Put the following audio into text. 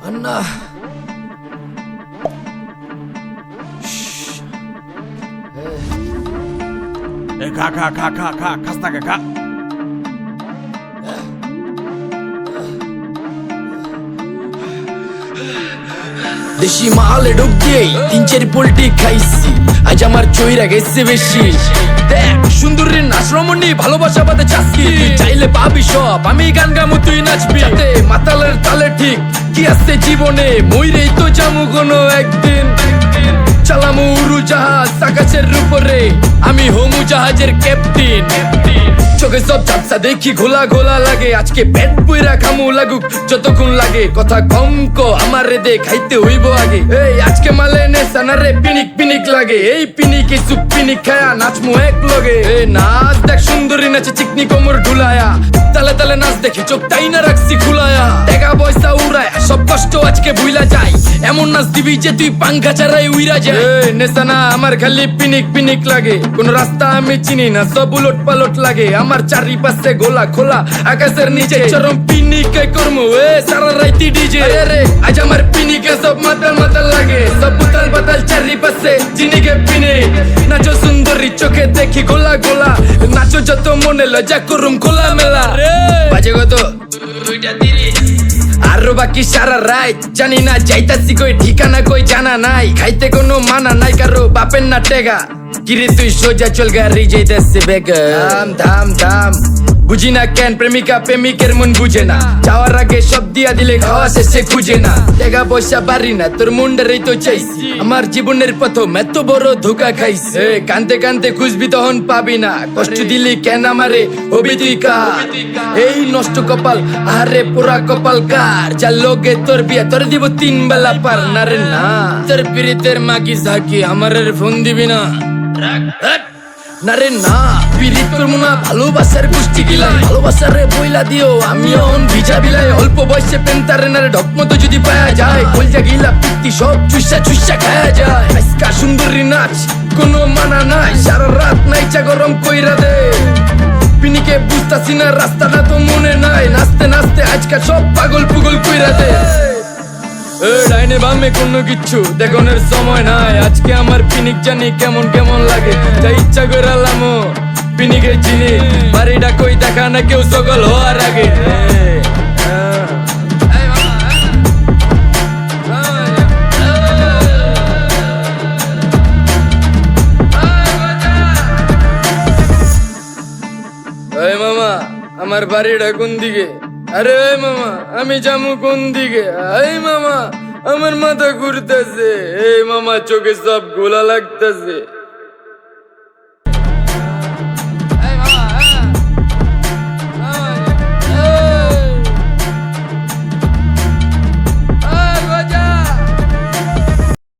अन्ना খা খা খা খা খা খাস্তা খা দেশি মালে ডুব দিয়ে 3-4 পোল্টি খাইছি আজ আমার চইরা গেছে বেশি দেখ সুন্দরীর নাচ রমণী ভালোবাসা বাদে চাচ্ছি তুই চাইলে পাবি সব আমি গান গামু তুই নাচবি মাতালের তালে ঠিক কি আছে জীবনে মইরেই তো যামু কোনো একদিন চালামু উড়ু জাহাজ আকাশের উপরে আমি হোমু জাহাজের ক্যাপ্টেন চোখে সব ঝাপসা দেখি ঘোলা ঘোলা লাগে আজকে পেট পুইরা খামু লাগুক যতক্ষণ লাগে কথা কম কো আমারে দে খাইতে হইব আগে এই আজকে মালে নে সানারে পিনিক পিনিক লাগে এই পিনিকে সুপ পিনিক খায়া নাচমু এক লগে এই নাচ দেখ সুন্দরী নাচে চিকনি কোমর ঢুলায়া তালে তালে নাচ দেখি চোখ তাই না রাখছি খুলায়া টাকা পয়সা উড়ায় সব কষ্ট আজকে ভুইলা যায় এমন নাচ দিবি যে তুই পাঙ্খা ছাড়াই উইরা যায় নেশানা আমার খালি পিনিক পিনিক লাগে কোন রাস্তা আমি চিনি না সব উলট পালট লাগে আমার চারিপাশে গোলা খোলা আকাশের নিচে চরম পিনিকে করমু সারা রাইতি ডিজে রে আজ আমার পিনিকে সব মাতাল মাতাল লাগে সব উতাল বাতাল চারিপাশে চিনিকে পিনিক নাচো সুন্দরী চোখে দেখি গোলা গোলা নাচো যত মনে লজ্জা করুম খোলা মেলা বাজে কত 2:30 আরো বাকি সারা রাত জানি না যাইতাছি কই ঠিকানা কই জানা নাই খাইতে কোনো মানা নাই কারো বাপের না টেগা কিরে তুই সোজা চল গাড়ি যাইতাছে বেগা ধাম ধাম ধাম বুঝি না কেন প্রেমিকা প্রেমিকের মন বুঝে না যাওয়ার আগে সব দিয়া দিলে খাওয়া শেষে খুঁজে না টাকা পয়সা বাড়ি না তোর মুন্ডারেই তো চাইছি আমার জীবনের প্রথম এত বড় ধোকা খাইছে কানতে কানতে খুঁজবি তখন পাবি না কষ্ট দিলি কেন আমারে হবি তুই কার এই নষ্ট কপাল আরে পুরা কপাল কার যার লোকে তোর বিয়া তোর দিব 3 বেলা পার না রে না তোর পিরিতের মাগি সাকি আমারে ফোন দিবি না না রে না পিরিত করবো না ভালোবাসার গোষ্ঠী গিলাই ভালোবাসার রে বইলা দিও আমি অন ভিজা বিলাই অল্প বয়সে পেন্তারে না রে ঢকমতো যদি পায়া যায় কলজা গিলা পিত্তি সব চুষা চুষা খায়া যায় আজকা সুন্দরী নাচ কোনো মানা নাই সারা রাত নাইচা গরম কইরা দে পিনিকে বুঝতাছি না রাস্তাটা তো মনে নাই নাচতে নাচতে আজকা সব পাগল পুগল কইরা দে ডাইনে বামে কোনো কিচ্ছু দেখনের সময় নাই আজকে আমার পিনিক জানি কেমন কেমন লাগে যা ইচ্ছা করে লামো পিনিকে চিনি বাড়িটা কই দেখা না কেউ সকল হওয়ার আগে এই মামা আমার বাড়িটা কোন দিকে আরে ওই মামা আমি যামু কোন দিকে এই মামা আমার মাথা ঘুরতেছে এই মামা চোখে সব গোলা লাগতেছে